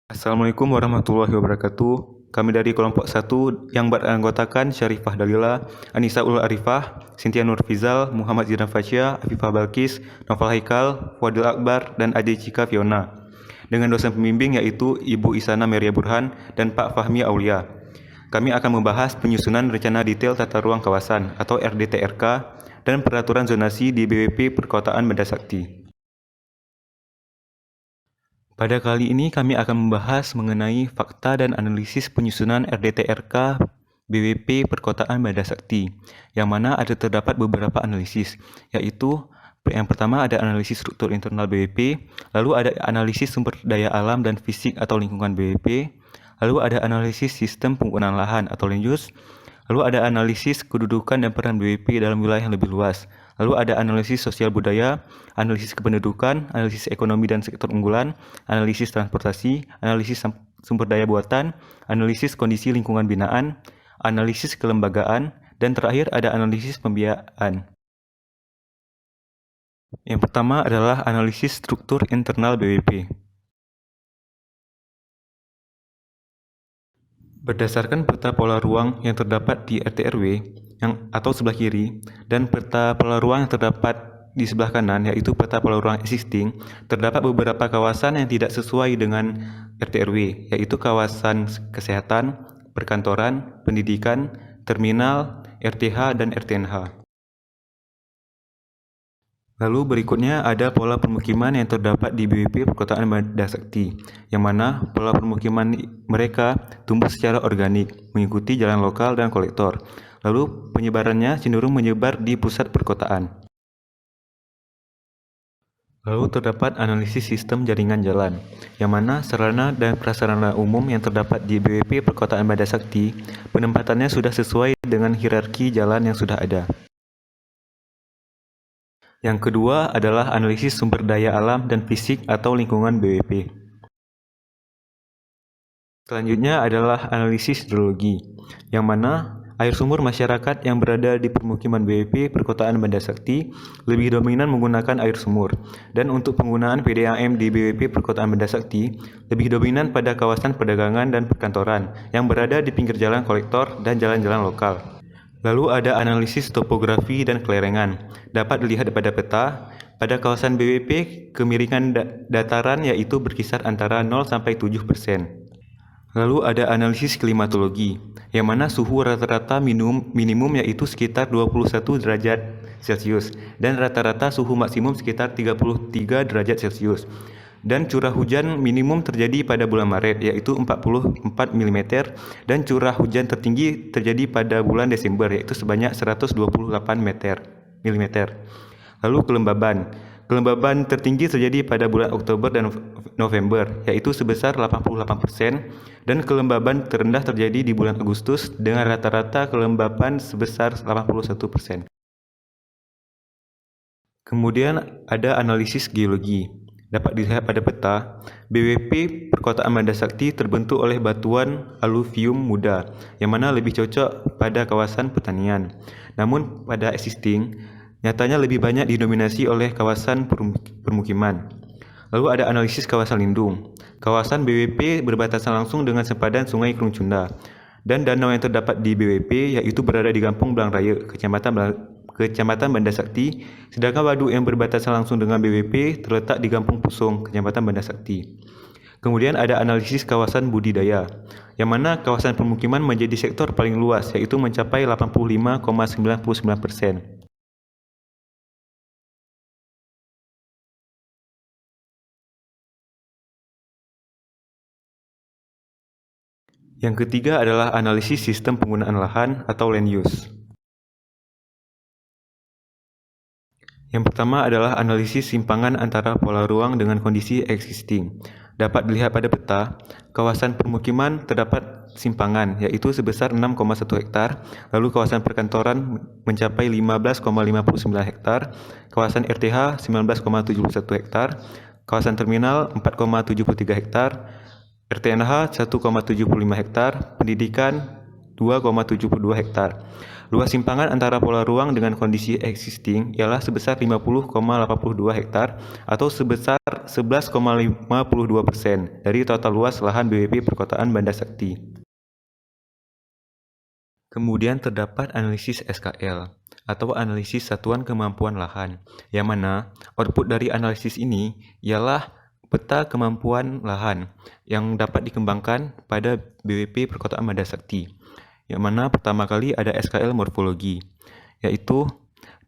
Assalamualaikum warahmatullahi wabarakatuh. Kami dari kelompok 1 yang beranggotakan Syarifah Dalila, Anissa Ul Arifah, Cynthia Nurfizal, Muhammad Zidane Fasya, Afifah Balkis, Noval Haikal, Fadil Akbar, dan Ade Cika Fiona. Dengan dosen pembimbing yaitu Ibu Isana Meria Burhan dan Pak Fahmi Aulia. Kami akan membahas penyusunan rencana detail tata ruang kawasan atau RDTRK dan peraturan zonasi di BWP Perkotaan Banda Sakti. Pada kali ini kami akan membahas mengenai fakta dan analisis penyusunan RDTRK BWP Perkotaan Banda Sakti, yang mana terdapat beberapa analisis, yaitu yang pertama ada analisis struktur internal BWP, lalu ada analisis sumber daya alam dan fisik atau lingkungan BWP, lalu ada analisis sistem penggunaan lahan atau land use, lalu ada analisis kedudukan dan peran BWP dalam wilayah yang lebih luas. Lalu ada analisis sosial budaya, analisis kependudukan, analisis ekonomi dan sektor unggulan, analisis transportasi, analisis sumber daya buatan, analisis kondisi lingkungan binaan, analisis kelembagaan, dan terakhir ada analisis pembiayaan. Yang pertama adalah analisis struktur internal BWP. Berdasarkan peta pola ruang yang terdapat di RT/RW atau sebelah kiri dan peta pola ruang yang terdapat di sebelah kanan, yaitu peta pola ruang existing, terdapat beberapa kawasan yang tidak sesuai dengan RT/RW, yaitu kawasan kesehatan, perkantoran, pendidikan, terminal, RTH, dan RTNH. Lalu berikutnya ada pola permukiman yang terdapat di BWP Perkotaan Banda Sakti, yang mana pola permukiman mereka tumbuh secara organik, mengikuti jalan lokal dan kolektor. Lalu penyebarannya cenderung menyebar di pusat perkotaan. Lalu terdapat analisis sistem jaringan jalan, yang mana sarana dan prasarana umum yang terdapat di BWP Perkotaan Banda Sakti, penempatannya sudah sesuai dengan hierarki jalan yang sudah ada. Yang kedua adalah analisis sumber daya alam dan fisik atau lingkungan BWP. Selanjutnya adalah analisis hidrologi, yang mana air sumur masyarakat yang berada di permukiman BWP Perkotaan Banda Sakti lebih dominan menggunakan air sumur, dan untuk penggunaan PDAM di BWP Perkotaan Banda Sakti lebih dominan pada kawasan perdagangan dan perkantoran yang berada di pinggir jalan kolektor dan jalan-jalan lokal. Lalu ada analisis topografi dan kelerengan. Dapat dilihat pada peta, pada kawasan BWP kemiringan dataran yaitu berkisar antara 0 sampai 7%. Lalu ada analisis klimatologi, yang mana suhu rata-rata minimum yaitu sekitar 21 derajat Celcius dan rata-rata suhu maksimum sekitar 33 derajat Celcius. Dan curah hujan minimum terjadi pada bulan Maret yaitu 44 mm dan curah hujan tertinggi terjadi pada bulan Desember yaitu sebanyak 128 mm. Lalu kelembaban tertinggi terjadi pada bulan Oktober dan November yaitu sebesar 88% dan kelembaban terendah terjadi di bulan Agustus dengan rata-rata kelembaban sebesar 81%. Kemudian ada analisis geologi. Dapat dilihat pada peta, BWP Perkotaan Banda Sakti terbentuk oleh batuan aluvium muda, yang mana lebih cocok pada kawasan pertanian. Namun pada existing, nyatanya lebih banyak didominasi oleh kawasan permukiman. Lalu ada analisis kawasan lindung. Kawasan BWP berbatasan langsung dengan sempadan Sungai Krungcunda, dan danau yang terdapat di BWP yaitu berada di Kampung Belang Raya, Kecamatan Banda Sakti, sedangkan waduk yang berbatasan langsung dengan BWP terletak di Kampung Pusong, Kecamatan Banda Sakti. Kemudian ada analisis kawasan budidaya, yang mana kawasan permukiman menjadi sektor paling luas, yaitu mencapai 85,99%. Yang ketiga adalah analisis sistem penggunaan lahan atau land use. Yang pertama adalah analisis simpangan antara pola ruang dengan kondisi existing. Dapat dilihat pada peta, kawasan permukiman terdapat simpangan yaitu sebesar 6,1 hektar, lalu kawasan perkantoran mencapai 15,59 hektar, kawasan RTH 19,71 hektar, kawasan terminal 4,73 hektar, RTNH 1,75 hektar, pendidikan 2,72 hektar. Luas simpangan antara pola ruang dengan kondisi existing ialah sebesar 50,82 hektar atau sebesar 11,52% dari total luas lahan BWP Perkotaan Banda Sakti. Kemudian terdapat analisis SKL atau analisis satuan kemampuan lahan, yang mana output dari analisis ini ialah peta kemampuan lahan yang dapat dikembangkan pada BWP Perkotaan Banda Sakti, yang mana pertama kali ada SKL morfologi, yaitu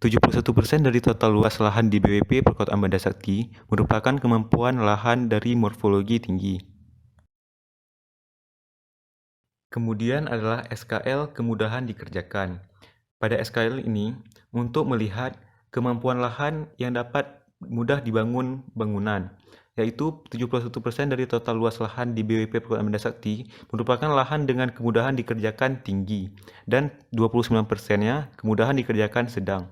71% dari total luas lahan di BWP Perkotaan Banda Sakti merupakan kemampuan lahan dari morfologi tinggi. Kemudian adalah SKL kemudahan dikerjakan. Pada SKL ini, untuk melihat kemampuan lahan yang dapat mudah dibangun bangunan, yaitu 71% dari total luas lahan di BWP Perkotaan Banda Sakti merupakan lahan dengan kemudahan dikerjakan tinggi, dan 29%-nya kemudahan dikerjakan sedang.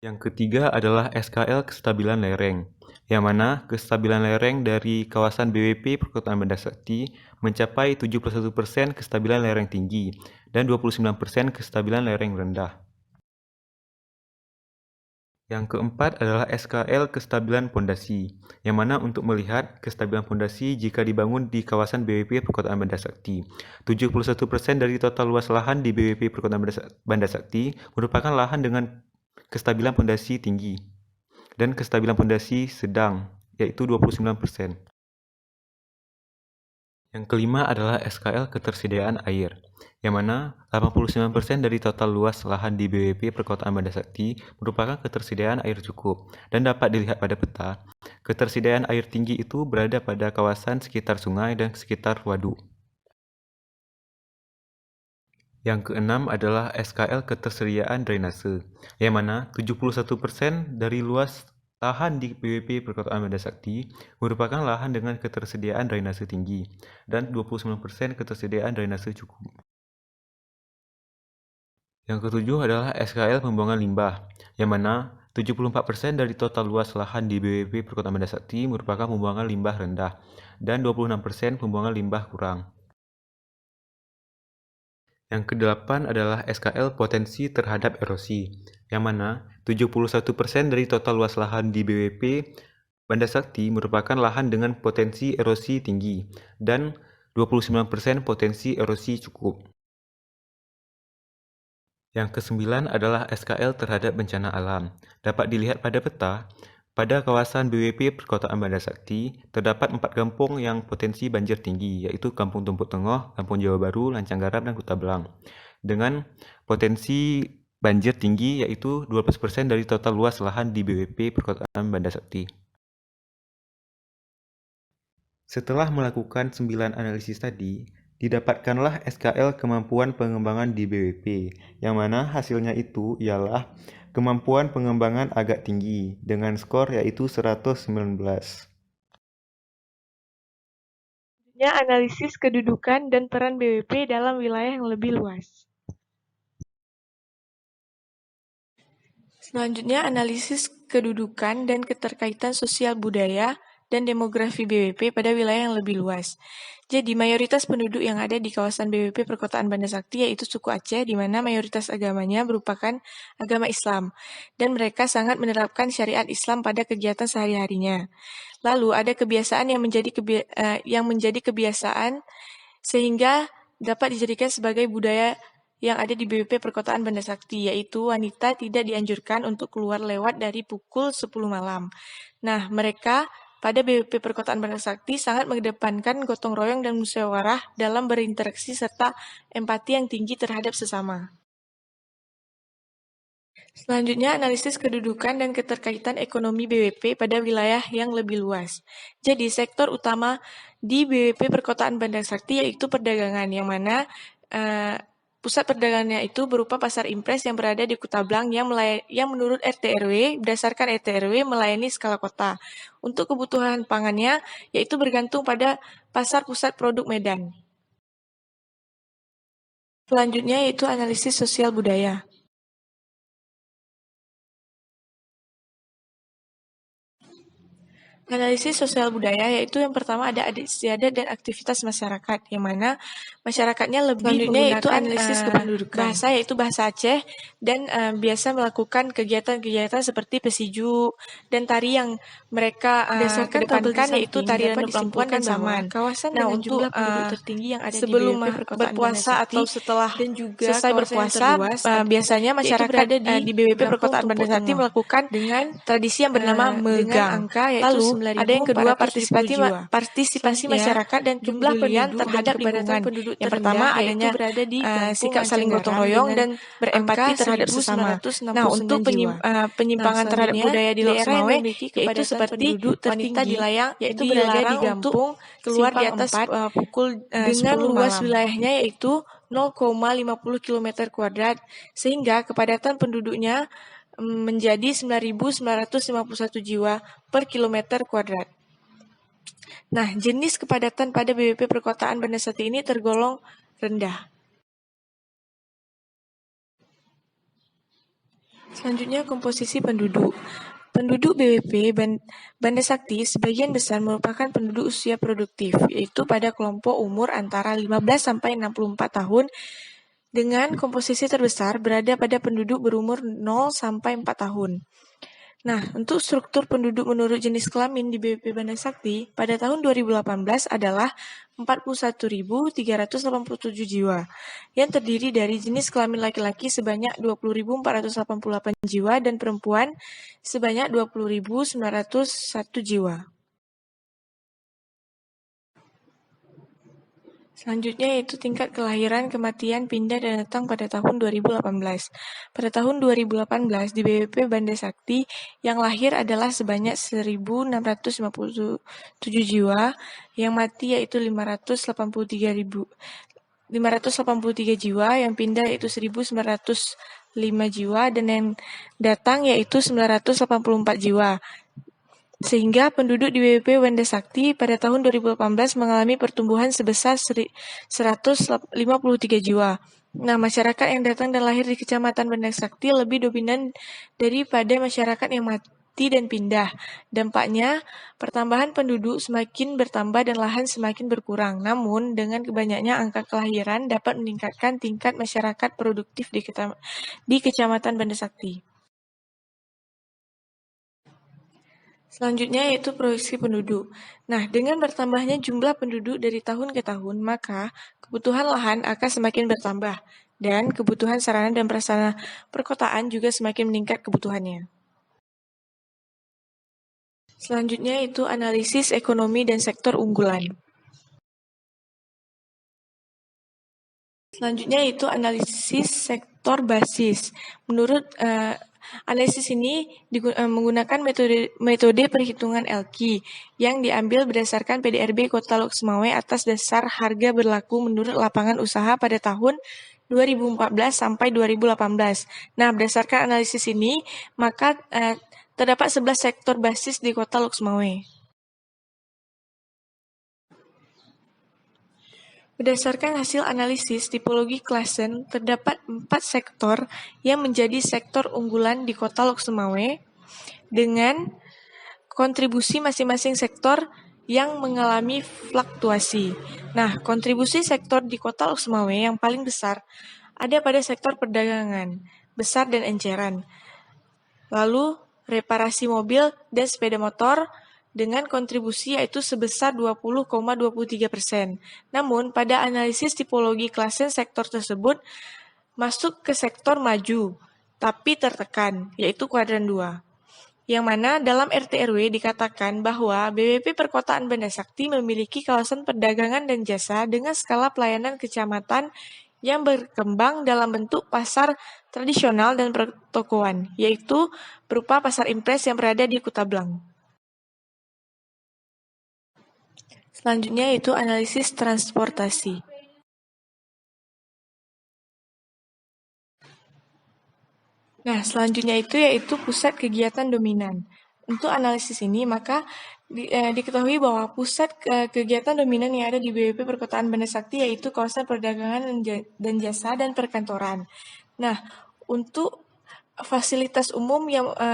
Yang ketiga adalah SKL kestabilan lereng, yang mana kestabilan lereng dari kawasan BWP Perkotaan Banda Sakti mencapai 71% kestabilan lereng tinggi dan 29% kestabilan lereng rendah. Yang keempat adalah SKL kestabilan pondasi, yang mana untuk melihat kestabilan pondasi jika dibangun di kawasan BWP Perkotaan Banda Sakti. 71% dari total luas lahan di BWP Perkotaan Banda Sakti merupakan lahan dengan kestabilan pondasi tinggi dan kestabilan pondasi sedang, yaitu 29%. Yang kelima adalah SKL ketersediaan air, yang mana 89% dari total luas lahan di BWP Perkotaan Banda Sakti merupakan ketersediaan air cukup, dan dapat dilihat pada peta, ketersediaan air tinggi itu berada pada kawasan sekitar sungai dan sekitar waduk. Yang keenam adalah SKL ketersediaan drainase, yang mana 71% dari luas lahan di BWP Perkotaan Banda Sakti merupakan lahan dengan ketersediaan drainase tinggi dan 29% ketersediaan drainase cukup. Yang ketujuh adalah SKL pembuangan limbah, yang mana 74% dari total luas lahan di BWP Perkotaan Banda Sakti merupakan pembuangan limbah rendah dan 26% pembuangan limbah kurang. Yang kedelapan adalah SKL potensi terhadap erosi, yang mana 71% dari total luas lahan di BWP Banda Sakti merupakan lahan dengan potensi erosi tinggi dan 29% potensi erosi cukup. Yang kesembilan adalah SKL terhadap bencana alam. Dapat dilihat pada peta, pada kawasan BWP Perkotaan Banda Sakti, terdapat 4 kampung yang potensi banjir tinggi, yaitu Kampung Tumpuk Tengah, Kampung Jawa Baru, Lancang Garap, dan Kuta Belang, dengan potensi banjir tinggi yaitu 12% dari total luas lahan di BWP Perkotaan Banda Sakti. Setelah melakukan 9 analisis tadi, didapatkanlah SKL kemampuan pengembangan di BWP, yang mana hasilnya itu ialah kemampuan pengembangan agak tinggi dengan skor yaitu 119. Analisis kedudukan dan peran BWP dalam wilayah yang lebih luas. Selanjutnya, analisis kedudukan dan keterkaitan sosial budaya dan demografi BWP pada wilayah yang lebih luas. Jadi, mayoritas penduduk yang ada di kawasan BWP Perkotaan Banda Sakti yaitu suku Aceh, di mana mayoritas agamanya merupakan agama Islam, dan mereka sangat menerapkan syariat Islam pada kegiatan sehari-harinya. Lalu, ada kebiasaan yang menjadi kebiasaan sehingga dapat dijadikan sebagai budaya yang ada di BWP Perkotaan Banda Sakti, yaitu wanita tidak dianjurkan untuk keluar lewat dari pukul 10 malam. Nah, mereka pada BWP Perkotaan Banda Sakti sangat mengedepankan gotong royong dan musyawarah dalam berinteraksi serta empati yang tinggi terhadap sesama. Selanjutnya, analisis kedudukan dan keterkaitan ekonomi BWP pada wilayah yang lebih luas. Jadi, sektor utama di BWP Perkotaan Banda Sakti yaitu perdagangan, yang mana pusat perdagangannya itu berupa pasar impres yang berada di Kuta Belang yang menurut RT/RW, berdasarkan RT/RW melayani skala kota. Untuk kebutuhan pangannya, yaitu bergantung pada pasar pusat produk Medan. Selanjutnya yaitu analisis sosial budaya. Analisis sosial budaya yaitu yang pertama ada adat istiadat dan aktivitas masyarakat, yang mana masyarakatnya lebih menggunakan analisis kependudukan. Bahasa yaitu bahasa Aceh dan biasa melakukan kegiatan-kegiatan seperti pesiju dan tari yang mereka kedepankan yaitu tari Ranu Plampuan dan Saman. Kawasan dengan jumlah penduduk tertinggi yang ada sebelum di BWP berpuasa atau setelah dan juga selesai berpuasa, biasanya masyarakat di BWP Perkotaan Bandar Sati melakukan dengan tradisi yang bernama megang. Lalu ada yang kedua partisipasi masyarakat dan kepedulian terhadap lingkungan. Yang pertama adanya sikap saling gotong royong dan berempati terhadap sesama. Nah, untuk penyimpangan terhadap budaya di Lok Sumawe yaitu seperti wanita yaitu dilarang untuk keluar di atas pukul dengan luas wilayahnya yaitu 0,50 km kuadrat sehingga kepadatan penduduknya menjadi 9.951 jiwa per kilometer kuadrat. Nah, jenis kepadatan pada BWP Perkotaan Bandar Sati ini tergolong rendah. Selanjutnya, komposisi penduduk. Penduduk BWP Bandar Sakti sebagian besar merupakan penduduk usia produktif, yaitu pada kelompok umur antara 15 sampai 64 tahun dengan komposisi terbesar berada pada penduduk berumur 0 sampai 4 tahun. Nah, untuk struktur penduduk menurut jenis kelamin di BWP Bandar Sakti pada tahun 2018 adalah 41.387 jiwa, yang terdiri dari jenis kelamin laki-laki sebanyak 20.488 jiwa dan perempuan sebanyak 20.901 jiwa. Selanjutnya yaitu tingkat kelahiran, kematian, pindah, dan datang pada tahun 2018. Pada tahun 2018 di BWP Bandar Sakti yang lahir adalah sebanyak 1.657 jiwa, yang mati yaitu 583 jiwa, yang pindah yaitu 1.905 jiwa, dan yang datang yaitu 984 jiwa. Sehingga penduduk di BWP Bandar Sakti pada tahun 2018 mengalami pertumbuhan sebesar 153 jiwa. Nah, masyarakat yang datang dan lahir di Kecamatan Bandar Sakti lebih dominan daripada masyarakat yang mati dan pindah. Dampaknya, pertambahan penduduk semakin bertambah dan lahan semakin berkurang. Namun, dengan banyaknya angka kelahiran dapat meningkatkan tingkat masyarakat produktif di Kecamatan Bandar Sakti. Selanjutnya yaitu proyeksi penduduk. Nah, dengan bertambahnya jumlah penduduk dari tahun ke tahun, maka kebutuhan lahan akan semakin bertambah, dan kebutuhan sarana dan prasarana perkotaan juga semakin meningkat kebutuhannya. Selanjutnya yaitu analisis ekonomi dan sektor unggulan. Selanjutnya yaitu analisis sektor basis. Menurut analisis ini menggunakan metode perhitungan LQ yang diambil berdasarkan PDRB Kota Lok Sumawe atas dasar harga berlaku menurut lapangan usaha pada tahun 2014 sampai 2018. Nah, berdasarkan analisis ini, maka terdapat 11 sektor basis di Kota Lok Sumawe. Berdasarkan hasil analisis tipologi klasen, terdapat 4 sektor yang menjadi sektor unggulan di Kota Lok Sumawe dengan kontribusi masing-masing sektor yang mengalami fluktuasi. Nah, kontribusi sektor di Kota Lok Sumawe yang paling besar ada pada sektor perdagangan, besar dan enceran. Lalu, reparasi mobil dan sepeda motor dengan kontribusi yaitu sebesar 20,23%. Namun, pada analisis tipologi klasen sektor tersebut masuk ke sektor maju, tapi tertekan, yaitu kuadran 2. Yang mana dalam RT/RW dikatakan bahwa BWP Perkotaan Bandar Sakti memiliki kawasan perdagangan dan jasa dengan skala pelayanan kecamatan yang berkembang dalam bentuk pasar tradisional dan pertokoan, yaitu berupa pasar impres yang berada di Kutablang. Selanjutnya yaitu analisis transportasi. Nah, selanjutnya yaitu pusat kegiatan dominan. Untuk analisis ini, maka diketahui bahwa pusat kegiatan dominan yang ada di BWP Perkotaan Bandar Sakti yaitu kawasan perdagangan dan jasa dan perkantoran. Nah, untuk fasilitas umum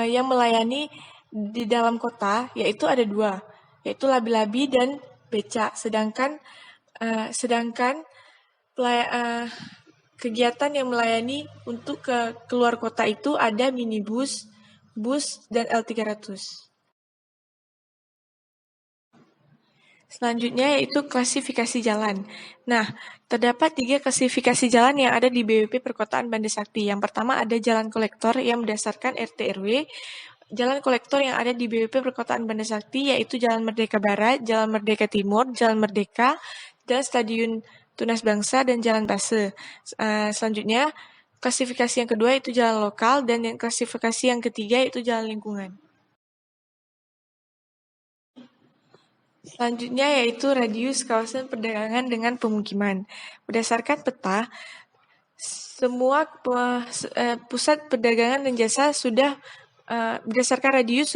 yang melayani di dalam kota yaitu ada dua, yaitu labi-labi dan becak. Sedangkan kegiatan yang melayani untuk keluar kota itu ada minibus, bus, dan L300. Selanjutnya yaitu klasifikasi jalan. Nah, terdapat 3 klasifikasi jalan yang ada di BWP Perkotaan Banda Sakti. Yang pertama ada jalan kolektor yang berdasarkan RT RW. Jalan kolektor yang ada di BWP Perkotaan Banda Sakti yaitu Jalan Merdeka Barat, Jalan Merdeka Timur, Jalan Merdeka, Jalan Stadion Tunas Bangsa, dan Jalan Tase. Selanjutnya, klasifikasi yang kedua itu jalan lokal, dan yang klasifikasi yang ketiga itu jalan lingkungan. Selanjutnya yaitu radius kawasan perdagangan dengan pemukiman. Berdasarkan peta, semua pusat perdagangan dan jasa sudah berdasarkan radius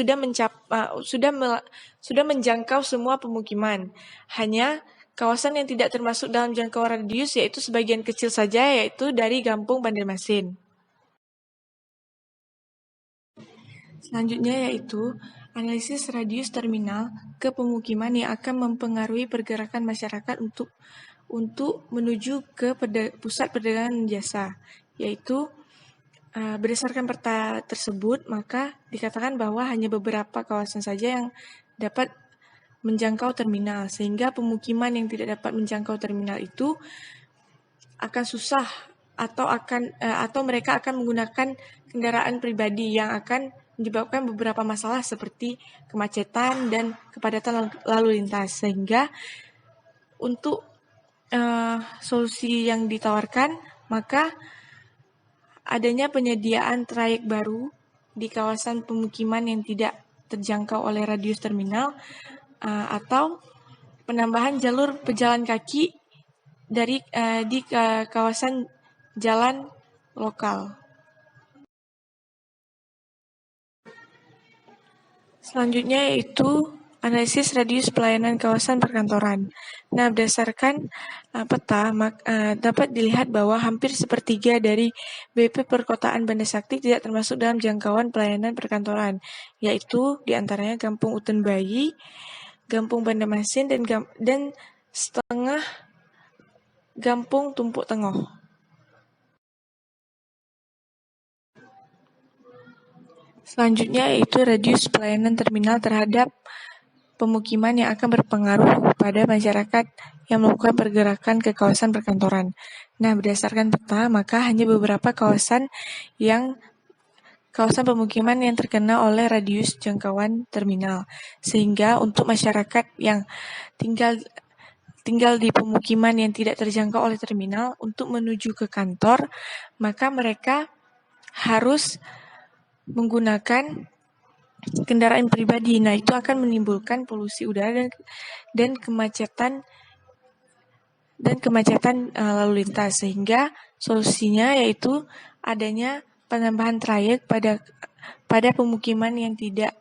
sudah menjangkau semua pemukiman. Hanya kawasan yang tidak termasuk dalam jangkauan radius yaitu sebagian kecil saja, yaitu dari Kampung Banjarmasin. Selanjutnya yaitu analisis radius terminal ke pemukiman yang akan mempengaruhi pergerakan masyarakat untuk menuju ke pusat perdagangan dan jasa, yaitu berdasarkan peta tersebut, maka dikatakan bahwa hanya beberapa kawasan saja yang dapat menjangkau terminal, sehingga pemukiman yang tidak dapat menjangkau terminal itu akan susah atau mereka akan menggunakan kendaraan pribadi yang akan menyebabkan beberapa masalah seperti kemacetan dan kepadatan lalu lintas. Sehingga untuk solusi yang ditawarkan, maka adanya penyediaan trayek baru di kawasan pemukiman yang tidak terjangkau oleh radius terminal, atau penambahan jalur pejalan kaki di kawasan jalan lokal. Selanjutnya yaitu analisis radius pelayanan kawasan perkantoran. Nah, berdasarkan peta, dapat dilihat bahwa hampir sepertiga dari BWP Perkotaan Banda Sakti tidak termasuk dalam jangkauan pelayanan perkantoran, yaitu diantaranya Kampung Uten Bayi, Kampung Banjarmasin, dan setengah Kampung Tumpuk Tengah. Selanjutnya yaitu radius pelayanan terminal terhadap pemukiman yang akan berpengaruh pada masyarakat yang melakukan pergerakan ke kawasan perkantoran. Nah, berdasarkan peta, maka hanya beberapa kawasan pemukiman yang terkena oleh radius jangkauan terminal. Sehingga untuk masyarakat yang tinggal di pemukiman yang tidak terjangkau oleh terminal untuk menuju ke kantor, maka mereka harus menggunakan kendaraan pribadi. Nah, itu akan menimbulkan polusi udara dan kemacetan lalu lintas. Sehingga solusinya yaitu adanya penambahan trayek pada pemukiman yang tidak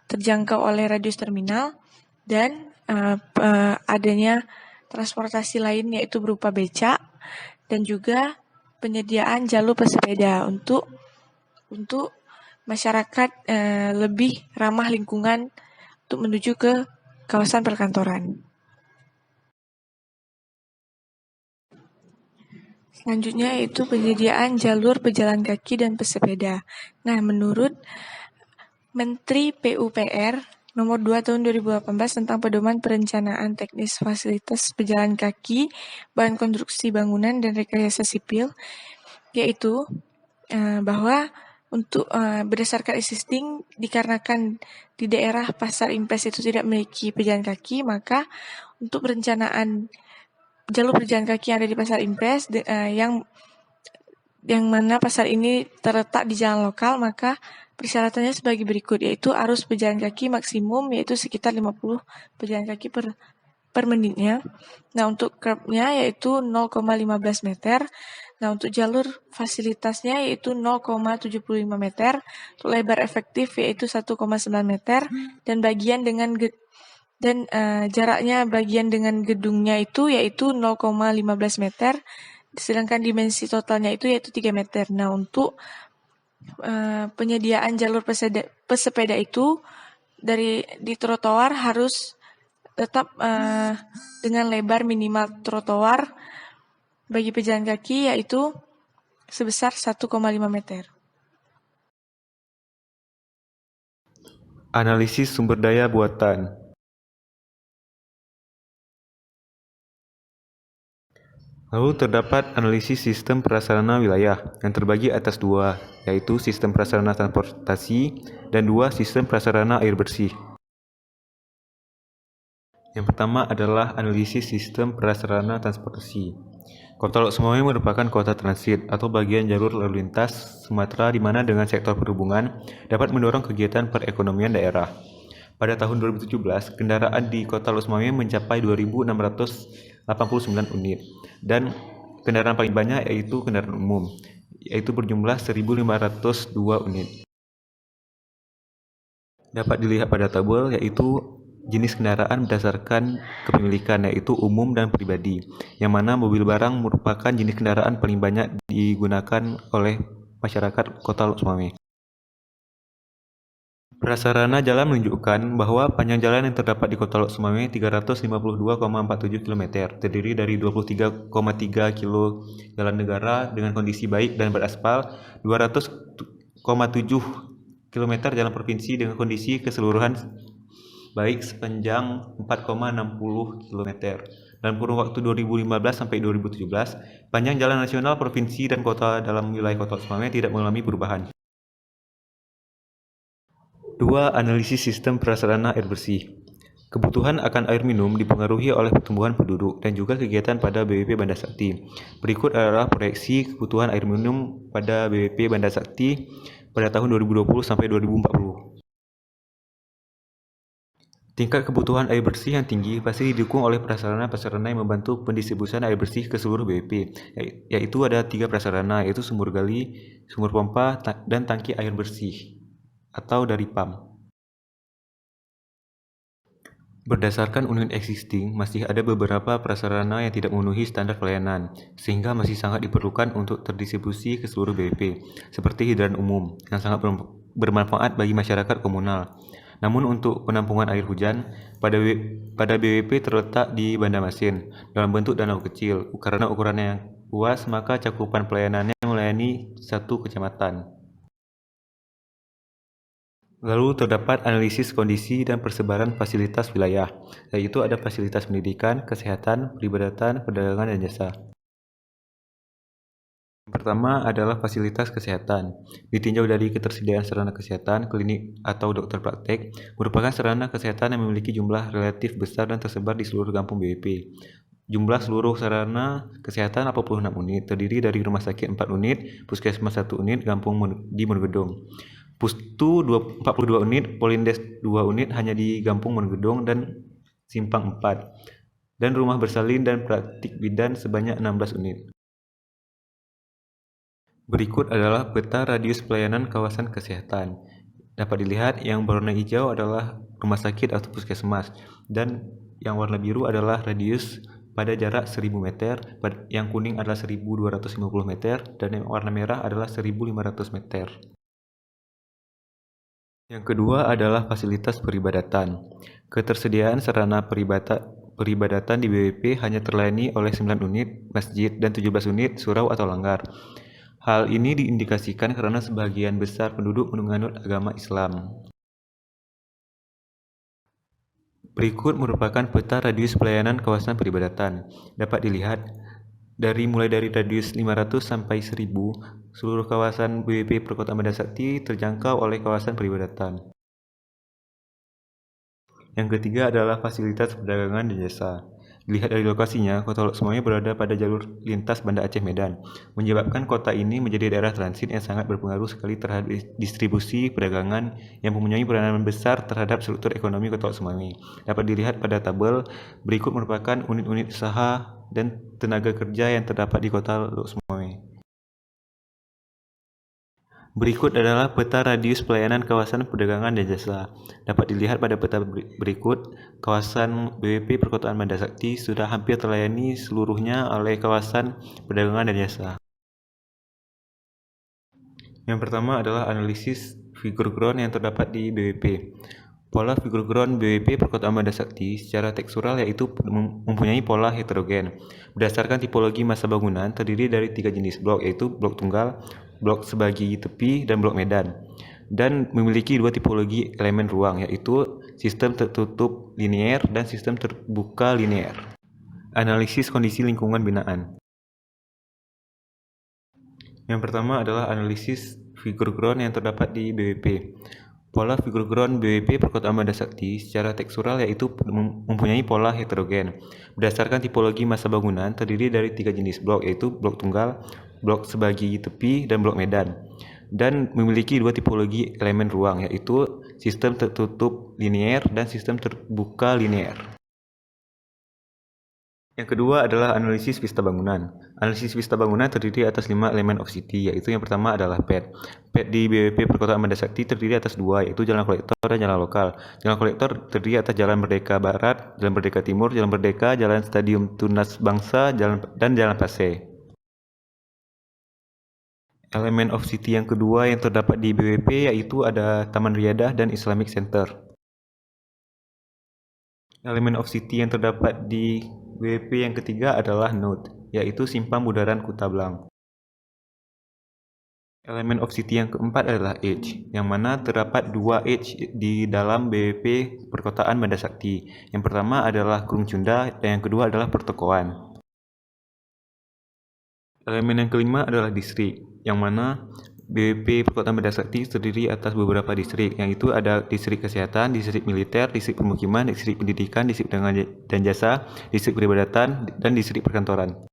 terjangkau oleh radius terminal, dan adanya transportasi lain yaitu berupa becak, dan juga penyediaan jalur pesepeda untuk masyarakat lebih ramah lingkungan untuk menuju ke kawasan perkantoran. Selanjutnya yaitu penyediaan jalur pejalan kaki dan pesepeda. Nah, menurut Menteri PUPR Nomor 2 Tahun 2018 tentang Pedoman Perencanaan Teknis Fasilitas Pejalan Kaki, Bahan Konstruksi Bangunan, dan Rekayasa Sipil, yaitu bahwa untuk berdasarkan existing, dikarenakan di daerah Pasar Impres itu tidak memiliki pejalan kaki, maka untuk perencanaan jalur pejalan kaki yang ada di Pasar Impres, yang mana pasar ini terletak di jalan lokal, maka persyaratannya sebagai berikut, yaitu arus pejalan kaki maksimum yaitu sekitar 50 pejalan kaki per menitnya. Nah, untuk curbnya yaitu 0,15 meter. Nah, untuk jalur fasilitasnya yaitu 0,75 meter. Untuk lebar efektif yaitu 1,9 meter. Dan jaraknya bagian dengan gedungnya itu yaitu 0,15 meter. Sedangkan dimensi totalnya itu yaitu 3 meter. Nah, untuk penyediaan jalur pesepeda itu di trotoar harus tetap dengan lebar minimal trotoar bagi pejalan kaki yaitu sebesar 1,5 meter. Analisis sumber daya buatan. Lalu terdapat analisis sistem prasarana wilayah yang terbagi atas dua, yaitu sistem prasarana transportasi dan dua sistem prasarana air bersih. Yang pertama adalah analisis sistem prasarana transportasi. Kota Lok Sumawe merupakan kota transit atau bagian jalur lalu lintas Sumatera di mana dengan sektor perhubungan dapat mendorong kegiatan perekonomian daerah. Pada tahun 2017, kendaraan di Kota Lok Sumawe mencapai 2.689 unit dan kendaraan paling banyak yaitu kendaraan umum, yaitu berjumlah 1.502 unit. Dapat dilihat pada tabel yaitu jenis kendaraan berdasarkan kepemilikan yaitu umum dan pribadi, yang mana mobil barang merupakan jenis kendaraan paling banyak digunakan oleh masyarakat Kota Lok Sumawe. Prasarana jalan menunjukkan bahwa panjang jalan yang terdapat di Kota Lok Sumawe 352,47 km, terdiri dari 23,3 km jalan negara dengan kondisi baik dan beraspal, 200,7 km jalan provinsi dengan kondisi keseluruhan baik sepanjang 4,60 km. Dalam kurun waktu 2015 sampai 2017, panjang jalan nasional provinsi dan kota dalam wilayah Kota Lok Sumawe tidak mengalami perubahan. 2. Analisis sistem prasarana air bersih. Kebutuhan akan air minum dipengaruhi oleh pertumbuhan penduduk dan juga kegiatan pada BWP Banda Sakti. Berikut adalah proyeksi kebutuhan air minum pada BWP Banda Sakti pada tahun 2020 sampai 2040. Tingkat kebutuhan air bersih yang tinggi pasti didukung oleh prasarana-prasarana yang membantu pendistribusian air bersih ke seluruh BWP, yaitu ada 3 prasarana, yaitu sumur gali, sumur pompa, dan tangki air bersih atau dari PAM. Berdasarkan unit existing, masih ada beberapa prasarana yang tidak memenuhi standar pelayanan, sehingga masih sangat diperlukan untuk terdistribusi ke seluruh BWP, seperti hidran umum, yang sangat bermanfaat bagi masyarakat komunal. Namun untuk penampungan air hujan, pada BWP terletak di Bandamasin, dalam bentuk danau kecil. Karena ukurannya yang luas, maka cakupan pelayanannya melayani satu kecamatan. Lalu terdapat analisis kondisi dan persebaran fasilitas wilayah, yaitu ada fasilitas pendidikan, kesehatan, peribadatan, perdagangan, dan jasa. Yang pertama adalah fasilitas kesehatan. Ditinjau dari ketersediaan sarana kesehatan, klinik atau dokter praktek, merupakan sarana kesehatan yang memiliki jumlah relatif besar dan tersebar di seluruh kampung BWP. Jumlah seluruh sarana kesehatan 86 unit, terdiri dari rumah sakit 4 unit, puskesmas 1 unit, kampung di Monogedong. Pustu 42 unit, Polindes 2 unit hanya di Gampung Monogedong dan Simpang 4, dan rumah bersalin dan praktik bidan sebanyak 16 unit. Berikut adalah peta radius pelayanan kawasan kesehatan. Dapat dilihat yang berwarna hijau adalah rumah sakit atau puskesmas, dan yang warna biru adalah radius pada jarak 1000 meter, yang kuning adalah 1250 meter, dan yang warna merah adalah 1500 meter. Yang kedua adalah fasilitas peribadatan. Ketersediaan sarana peribadatan di BWP hanya terlayani oleh 9 unit masjid dan 17 unit surau atau langgar. Hal ini diindikasikan karena sebagian besar penduduk menganut agama Islam. Berikut merupakan peta radius pelayanan kawasan peribadatan. Dapat dilihat mulai dari radius 500 sampai 1000, seluruh kawasan BWP Perkotaan Banda Sakti terjangkau oleh kawasan peribadatan. Yang ketiga adalah fasilitas perdagangan dan jasa. Dilihat dari lokasinya, Kota Lok Sumawe berada pada jalur lintas Banda Aceh Medan, menyebabkan kota ini menjadi daerah transit yang sangat berpengaruh sekali terhadap distribusi perdagangan yang mempunyai peranan besar terhadap struktur ekonomi Kota Lok Sumawe. Dapat dilihat pada tabel berikut merupakan unit-unit usaha dan tenaga kerja yang terdapat di Kota Lok Sumawe. Berikut adalah peta radius pelayanan kawasan perdagangan dan jasa. Dapat dilihat pada peta berikut, kawasan BWP Perkotaan Banda Sakti sudah hampir terlayani seluruhnya oleh kawasan perdagangan dan jasa. Yang pertama adalah analisis figur ground yang terdapat di BWP. Pola figur ground BWP Perkotaan Banda Sakti secara tekstural yaitu mempunyai pola heterogen. Berdasarkan tipologi masa bangunan terdiri dari 3 jenis blok, yaitu blok tunggal, blok sebagi tepi, dan blok medan. Dan memiliki 2 tipologi elemen ruang, yaitu sistem tertutup linier dan sistem terbuka linier. Analisis kondisi lingkungan binaan. Yang pertama adalah analisis figur ground yang terdapat di BWP. Pola figur ground BWP Perkotaan Banda Sakti secara tekstural yaitu mempunyai pola heterogen. Berdasarkan tipologi masa bangunan terdiri dari 3 jenis blok, yaitu blok tunggal, blok sebagi tepi, dan blok medan. Dan memiliki 2 tipologi elemen ruang, yaitu sistem tertutup linier dan sistem terbuka linier. Yang kedua adalah analisis vista bangunan. Analisis vista bangunan terdiri atas 5 elemen of city, yaitu yang pertama adalah PED. PED di BWP Perkotaan Banda Sakti terdiri atas 2, yaitu jalan kolektor dan jalan lokal. Jalan kolektor terdiri atas Jalan Merdeka Barat, Jalan Merdeka Timur, Jalan Merdeka, Jalan Stadium Tunas Bangsa, dan Jalan Pasai. Elemen of city yang kedua yang terdapat di BWP yaitu ada Taman Riadah dan Islamic Center. Elemen of city yang terdapat di BWP yang ketiga adalah node, yaitu Simpang Budaran Kutablang. Elemen of city yang keempat adalah edge, yang mana terdapat 2 edge di dalam BWP Perkotaan Banda Sakti. Yang pertama adalah Kurung Cunda dan yang kedua adalah Pertokoan. Elemen yang kelima adalah distrik, yang mana BWP Perkotaan Banda Sakti terdiri atas beberapa distrik, yang itu ada distrik kesehatan, distrik militer, distrik pemukiman, distrik pendidikan, distrik perdagangan dan jasa, distrik peribadatan, dan distrik perkantoran.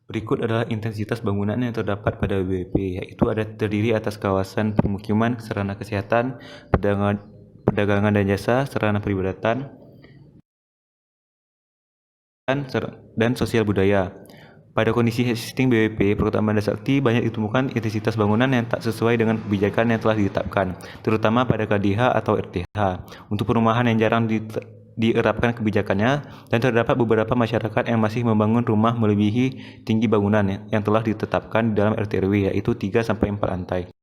Berikut adalah intensitas bangunan yang terdapat pada BWP, yaitu terdiri atas kawasan pemukiman, sarana kesehatan, perdagangan dan jasa, sarana peribadatan, dan sosial budaya. Pada kondisi existing BWP Perkotaan Banda Sakti banyak ditemukan intensitas bangunan yang tak sesuai dengan kebijakan yang telah ditetapkan, terutama pada KDH atau RTH. Untuk perumahan yang jarang dierapkan kebijakannya, dan terdapat beberapa masyarakat yang masih membangun rumah melebihi tinggi bangunan yang telah ditetapkan di dalam RT/RW, yaitu 3-4 lantai.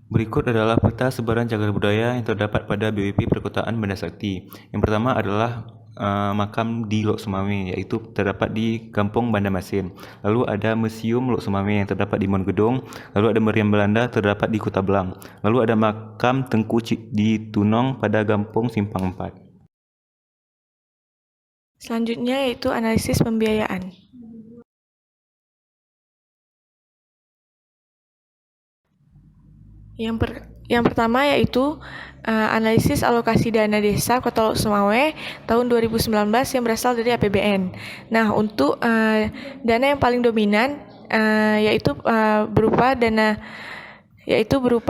Berikut adalah peta sebaran cagar budaya yang terdapat pada BWP Perkotaan Banda Sakti. Yang pertama adalah makam di Lok Sumame, yaitu terdapat di Kampung Banda Masin. Lalu ada Museum Lok Sumame yang terdapat di Monggedong. Lalu ada Meriam Belanda terdapat di Kutablang. Lalu ada makam Tengku di Tunong pada Kampung Simpang 4. Selanjutnya yaitu analisis pembiayaan. Yang pertama yaitu analisis alokasi dana desa Kota Lok Sumawe tahun 2019 yang berasal dari APBN. Nah, untuk dana yang paling dominan yaitu berupa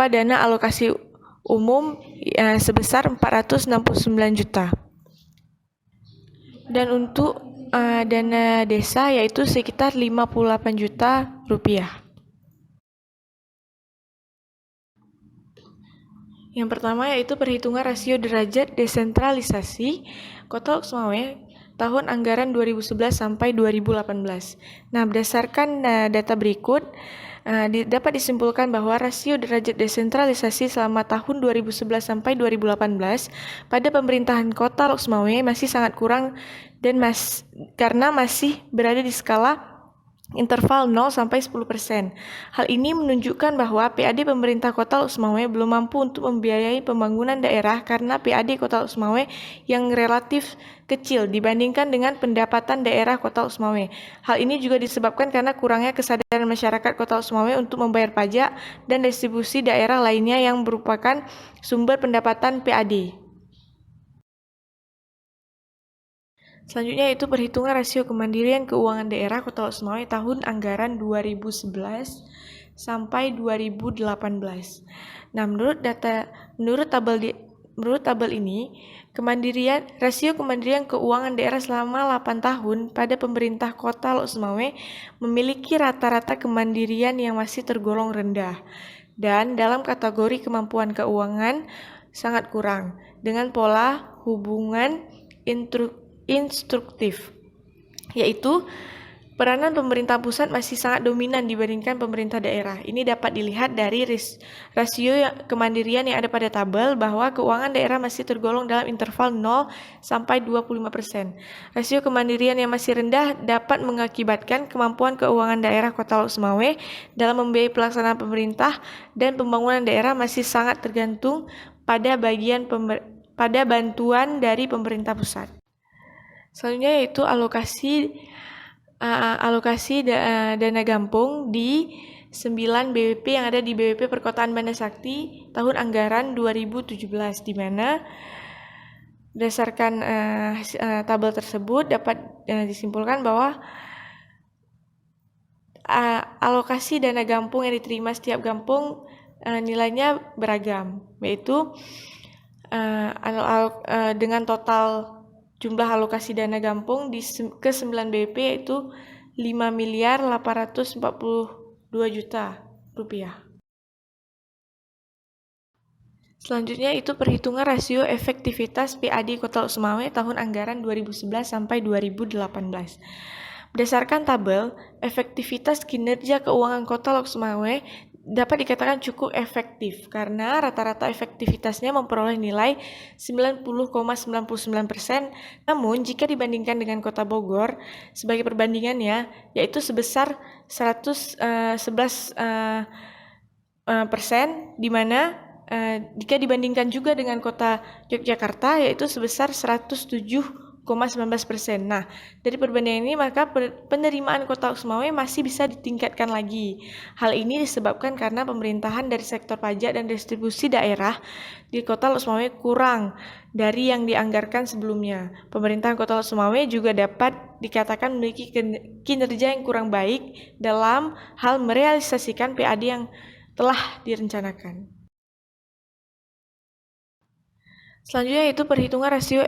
dana alokasi umum sebesar 469 juta. Dan untuk dana desa yaitu sekitar 58 juta rupiah. Yang pertama yaitu perhitungan rasio derajat desentralisasi Kota Lok Sumawe tahun anggaran 2011 sampai 2018. Nah, berdasarkan data berikut, dapat disimpulkan bahwa rasio derajat desentralisasi selama tahun 2011 sampai 2018 pada pemerintahan Kota Lok Sumawe masih sangat kurang dan karena masih berada di skala interval 0 sampai 10%. Hal ini menunjukkan bahwa PAD pemerintah Kota Lok Sumawe belum mampu untuk membiayai pembangunan daerah karena PAD Kota Lok Sumawe yang relatif kecil dibandingkan dengan pendapatan daerah Kota Lok Sumawe. Hal ini juga disebabkan karena kurangnya kesadaran masyarakat Kota Lok Sumawe untuk membayar pajak dan distribusi daerah lainnya yang merupakan sumber pendapatan PAD. Selanjutnya yaitu perhitungan rasio kemandirian keuangan daerah Kota Lok Sumawe tahun anggaran 2011 sampai 2018. Nah, menurut tabel ini, rasio kemandirian keuangan daerah selama 8 tahun pada pemerintah Kota Lok Sumawe memiliki rata-rata kemandirian yang masih tergolong rendah dan dalam kategori kemampuan keuangan sangat kurang dengan pola hubungan instruktif, yaitu Peranan pemerintah pusat masih sangat dominan dibandingkan pemerintah daerah. Ini dapat dilihat dari rasio kemandirian yang ada pada tabel bahwa keuangan daerah masih tergolong dalam interval 0 sampai 25%. Rasio kemandirian yang masih rendah dapat mengakibatkan kemampuan keuangan daerah Kota Lok Sumawe dalam membiayai pelaksanaan pemerintah dan pembangunan daerah masih sangat tergantung pada bantuan dari pemerintah pusat. Selanjutnya yaitu alokasi dana gampung di 9 BWP yang ada di BWP Perkotaan Banda Sakti tahun anggaran 2017, di mana berdasarkan tabel tersebut dapat disimpulkan bahwa alokasi dana gampung yang diterima setiap gampung nilainya beragam, yaitu dengan total jumlah alokasi dana gampung ke 9 BWP yaitu 5.842 rupiah. Selanjutnya itu perhitungan rasio efektivitas PAD Kota Lok Sumawe tahun anggaran 2011 sampai 2018. Berdasarkan tabel, efektivitas kinerja keuangan Kota Lok Sumawe dapat dikatakan cukup efektif karena rata-rata efektivitasnya memperoleh nilai 90,99%. Namun jika dibandingkan dengan Kota Bogor sebagai perbandingannya yaitu sebesar 111%, di mana jika dibandingkan juga dengan Kota Yogyakarta yaitu sebesar 107,19%. Nah, dari perbandingan ini maka penerimaan Kota Lok Sumawe masih bisa ditingkatkan lagi. Hal ini disebabkan karena pemerintahan dari sektor pajak dan distribusi daerah di Kota Lok Sumawe kurang dari yang dianggarkan sebelumnya. Pemerintahan Kota Lok Sumawe juga dapat dikatakan memiliki kinerja yang kurang baik dalam hal merealisasikan PAD yang telah direncanakan. Selanjutnya itu perhitungan rasio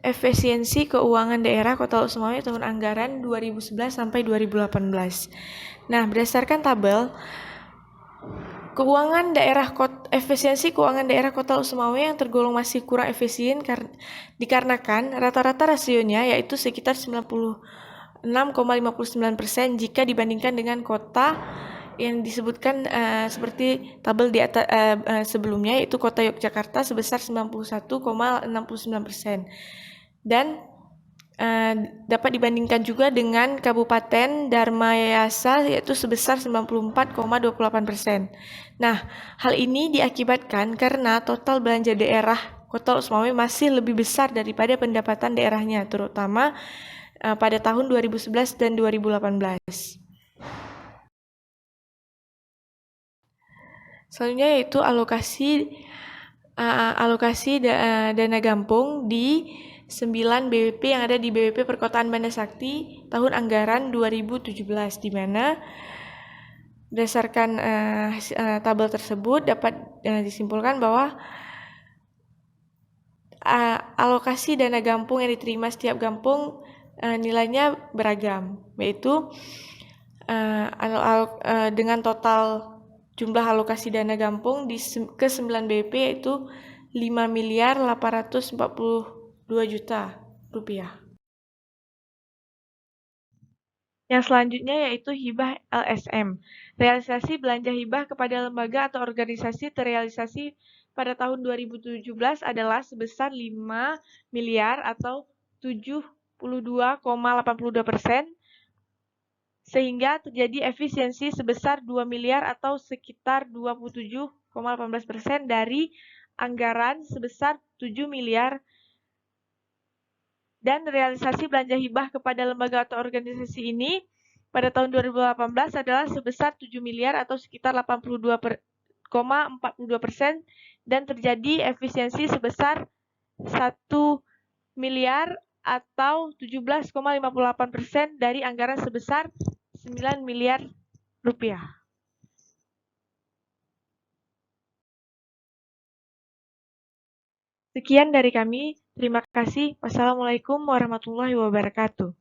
efisiensi keuangan daerah Kota Lok Sumawe tahun anggaran 2011 sampai 2018. Nah, berdasarkan tabel efisiensi keuangan daerah Kota Lok Sumawe yang tergolong masih kurang efisien dikarenakan rata-rata rasionya yaitu sekitar 96,59% jika dibandingkan dengan kota yang disebutkan seperti tabel di atas sebelumnya, yaitu Kota Yogyakarta sebesar 91,69%, dan dapat dibandingkan juga dengan Kabupaten Dharmayasa yaitu sebesar 94,28%. Nah, hal ini diakibatkan karena total belanja daerah Kota Lok Sumawe masih lebih besar daripada pendapatan daerahnya, terutama pada tahun 2011 dan 2018. Selanjutnya yaitu alokasi dana gampung di 9 BWP yang ada di BWP Perkotaan Banda Sakti tahun anggaran 2017, di mana berdasarkan tabel tersebut dapat disimpulkan bahwa alokasi dana gampung yang diterima setiap gampung nilainya beragam, yaitu dengan total jumlah alokasi dana gampung ke 9 BWP yaitu 5.842 rupiah. Yang selanjutnya yaitu hibah LSM. Realisasi belanja hibah kepada lembaga atau organisasi terrealisasi pada tahun 2017 adalah sebesar 5 miliar atau 72,82%, sehingga terjadi efisiensi sebesar 2 miliar atau sekitar 27,18% dari anggaran sebesar 7 miliar, dan realisasi belanja hibah kepada lembaga atau organisasi ini pada tahun 2018 adalah sebesar 7 miliar atau sekitar 82,42%, dan terjadi efisiensi sebesar 1 miliar atau 17,58% dari anggaran sebesar 9 miliar rupiah. Sekian dari kami. Terima kasih. Wassalamualaikum warahmatullahi wabarakatuh.